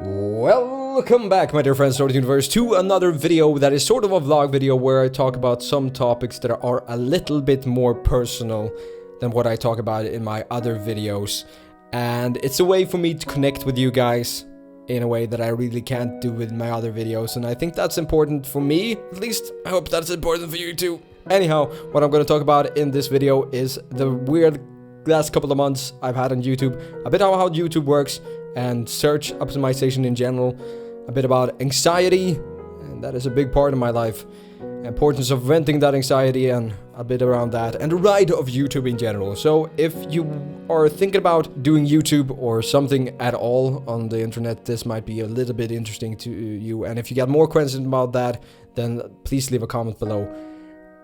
Welcome back, my dear friends, to the universe, to another video that is sort of a vlog video where I talk about some topics that are a little bit more personal than what I talk about in my other videos. And it's a way for me to connect with you guys in a way that I really can't do with my other videos. And I think that's important for me, at least. I hope that's important for you too. Anyhow, what I'm going to talk about in this video is the weird last couple of months I've had on YouTube. A bit about how YouTube works and search optimization in general. A bit about anxiety, and that is a big part of my life. Importance of venting that anxiety and a bit around that. And the ride of YouTube in general. So if you are thinking about doing YouTube or something at all on the internet, this might be a little bit interesting to you. And if you got more questions about that, then please leave a comment below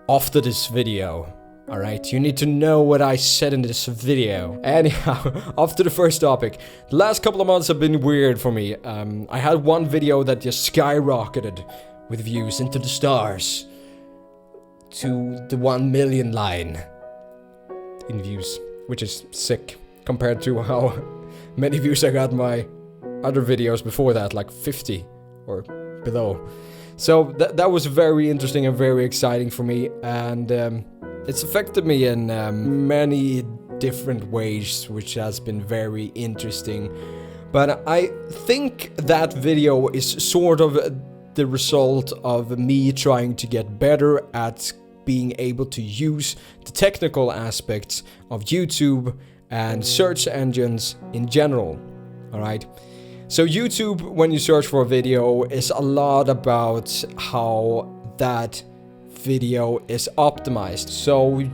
after this video. Alright, you need to know what I said in this video. Anyhow, after the first topic. The last couple of months have been weird for me. I had one video that just skyrocketed with views into the stars. To the 1 million line in views. Which is sick compared to how many views I got my other videos before that. Like 50 or below. So that was very interesting and very exciting for me. And it's affected me in many different ways, which has been very interesting. But I think that video is sort of the result of me trying to get better at being able to use the technical aspects of YouTube and search engines in general. Alright? So YouTube, when you search for a video, is a lot about how that video is optimized. So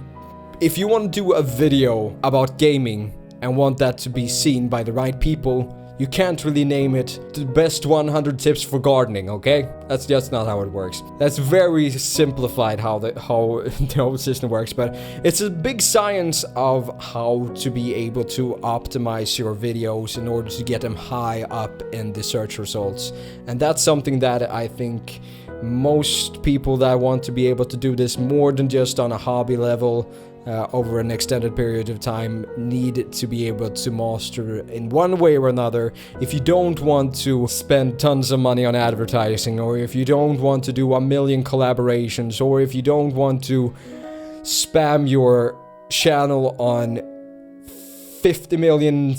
if you want to do a video about gaming and want that to be seen by the right people, you can't really name it the best 100 tips for gardening, okay? That's just not how it works. That's very simplified how the whole system works, but it's a big science of how to be able to optimize your videos in order to get them high up in the search results. And that's something that I think most people that want to be able to do this more than just on a hobby level over an extended period of time need to be able to master in one way or another. If you don't want to spend tons of money on advertising, or if you don't want to do 1 million collaborations, or if you don't want to spam your channel on 50 million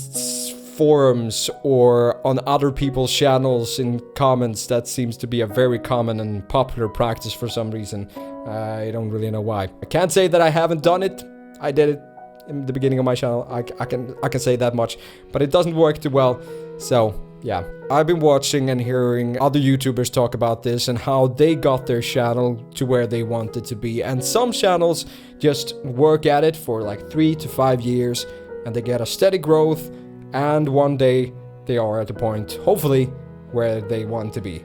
forums or on other people's channels in comments. That seems to be a very common and popular practice for some reason. I don't really know why. I can't say that I haven't done it. I did it in the beginning of my channel. I can say that much, but it doesn't work too well. So yeah, I've been watching and hearing other YouTubers talk about this and how they got their channel to where they want it to be. And some channels just work at it for like 3 to 5 years and they get a steady growth. And one day they are at the point, hopefully, where they want to be.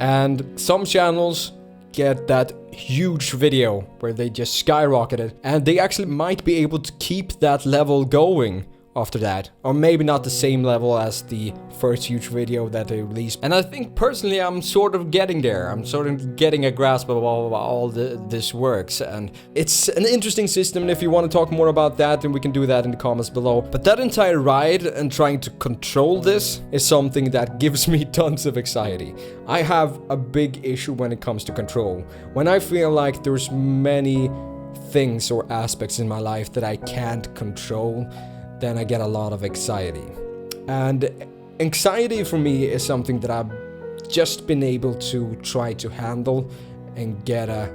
And some channels get that huge video where they just skyrocketed. And they actually might be able to keep that level going after that. Or maybe not the same level as the first huge video that they released. And I think personally I'm sort of getting there. I'm sort of getting a grasp of how all this works. And it's an interesting system, and if you want to talk more about that, then we can do that in the comments below. But that entire ride and trying to control this is something that gives me tons of anxiety. I have a big issue when it comes to control. When I feel like there's many things or aspects in my life that I can't control, then I get a lot of anxiety. And anxiety for me is something that I've just been able to try to handle and get a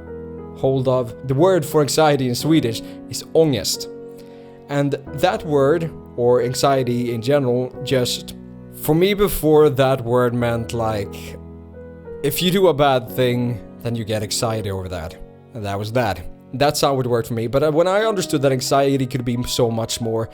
hold of. The word for anxiety in Swedish is ångest. And that word, or anxiety in general, just, for me before, that word meant like, if you do a bad thing, then you get anxiety over that. And that was that. That's how it worked for me. But when I understood that anxiety could be so much more,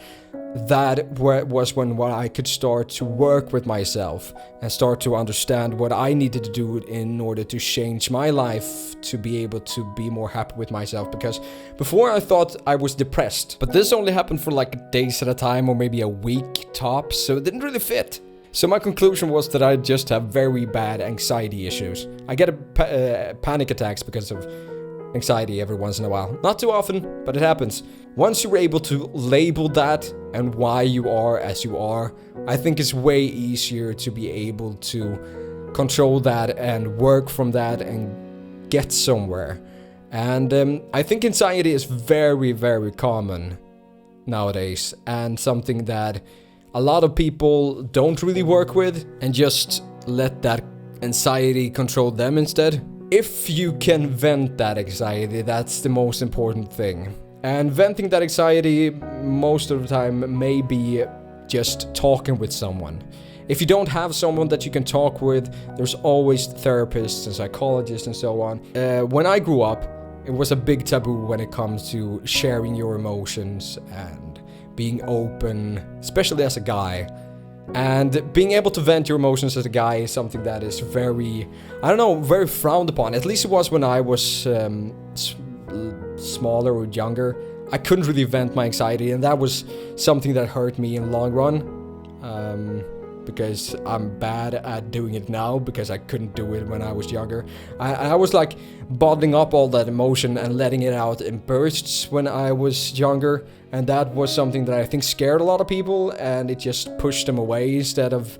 that was when I could start to work with myself and start to understand what I needed to do in order to change my life to be able to be more happy with myself. Because before I thought I was depressed, but this only happened for like days at a time or maybe a week tops, so it didn't really fit. So my conclusion was that I just have very bad anxiety issues. I get panic attacks because of anxiety every once in a while. Not too often, but it happens. Once you're able to label that and why you are as you are, I think it's way easier to be able to control that and work from that and get somewhere. And I think anxiety is very, very common nowadays, and something that a lot of people don't really work with and just let that anxiety control them instead. If you can vent that anxiety, that's the most important thing. And venting that anxiety most of the time may be just talking with someone. If you don't have someone that you can talk with, there's always therapists and psychologists and so on. When I grew up, it was a big taboo when it comes to sharing your emotions and being open, especially as a guy. And being able to vent your emotions as a guy is something that is very, I don't know, very frowned upon. At least it was when I was smaller or younger. I couldn't really vent my anxiety, and that was something that hurt me in the long run. Because I'm bad at doing it now because I couldn't do it when I was younger. I was like bottling up all that emotion and letting it out in bursts when I was younger, and that was something that I think scared a lot of people, and it just pushed them away instead of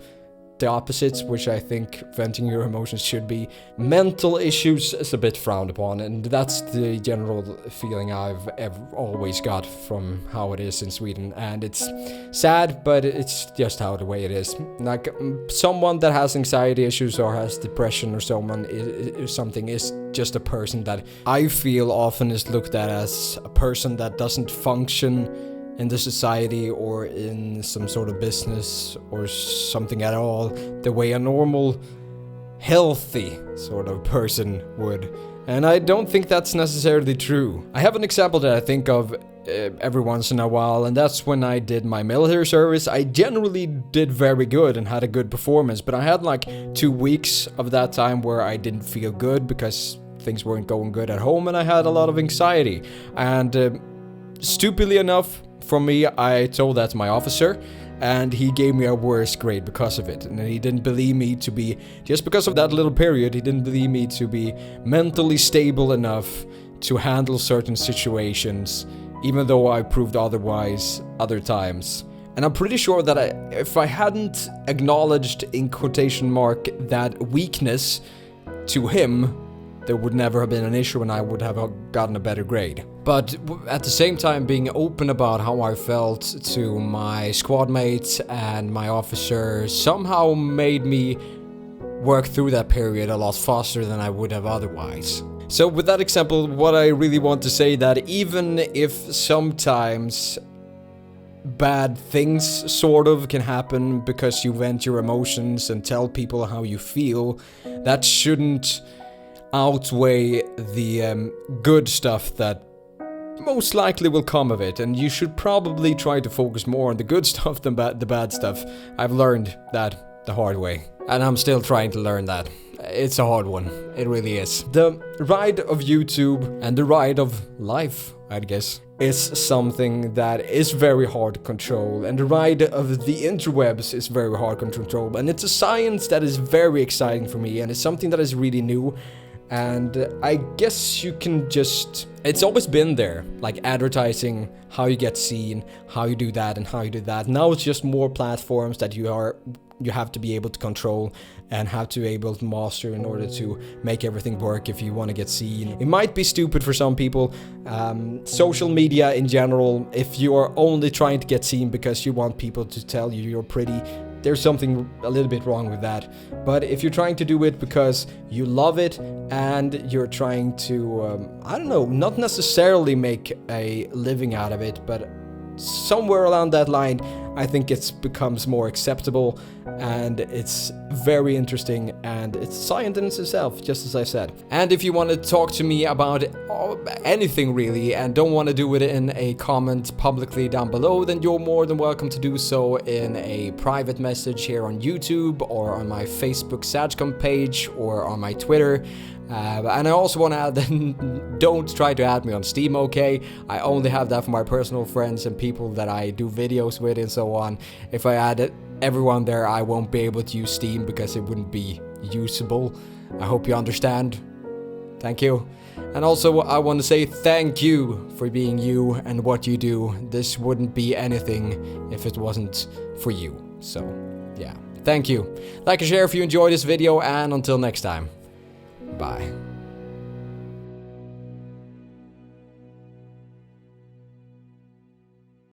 the opposites, which I think venting your emotions should be. Mental issues is a bit frowned upon, and that's the general feeling I've always got from how it is in Sweden. And it's sad, but it's just how the way it is. Like someone that has anxiety issues or has depression or something is just a person that I feel often is looked at as a person that doesn't function in the society or in some sort of business or something at all the way a normal, healthy sort of person would. And I don't think that's necessarily true. I have an example that I think of every once in a while, and that's when I did my military service. I generally did very good and had a good performance, but I had like 2 weeks of that time where I didn't feel good because things weren't going good at home, and I had a lot of anxiety. And stupidly enough, for me, I told that to my officer, and he gave me a worse grade because of it. And he didn't believe me to be, just because of that little period, he didn't believe me to be mentally stable enough to handle certain situations, even though I proved otherwise other times. And I'm pretty sure that if I hadn't acknowledged, in quotation mark, that weakness to him, there would never have been an issue and I would have gotten a better grade. But at the same time, being open about how I felt to my squad mates and my officer somehow made me work through that period a lot faster than I would have otherwise. So with that example, what I really want to say that even if sometimes bad things sort of can happen because you vent your emotions and tell people how you feel, that shouldn't outweigh the good stuff that most likely will come of it. And you should probably try to focus more on the good stuff than the bad stuff. I've learned that the hard way, and I'm still trying to learn that. It's a hard one, it really is. The ride of YouTube and the ride of life, I'd guess, is something that is very hard to control, and the ride of the interwebs is very hard to control, and it's a science that is very exciting for me, and it's something that is really new. And I guess you can just, it's always been there, like advertising, how you get seen, how you do that and how you do that. Now it's just more platforms that you have to be able to control and have to be able to master in order to make everything work if you want to get seen. It might be stupid for some people. Social media in general, if you are only trying to get seen because you want people to tell you you're pretty, there's something a little bit wrong with that. But if you're trying to do it because you love it and you're trying to, I don't know, not necessarily make a living out of it, but somewhere along that line, I think it becomes more acceptable, and it's very interesting, and it's science in itself, just as I said. And if you want to talk to me about anything really, and don't want to do it in a comment publicly down below, then you're more than welcome to do so in a private message here on YouTube, or on my Facebook Sagcom page, or on my Twitter. And I also want to add that don't try to add me on Steam, okay? I only have that for my personal friends and people that I do videos with and so on. If I add everyone there, I won't be able to use Steam because it wouldn't be usable. I hope you understand. Thank you. And also I want to say thank you for being you and what you do. This wouldn't be anything if it wasn't for you. So yeah, thank you. Like and share if you enjoyed this video, and until next time, bye.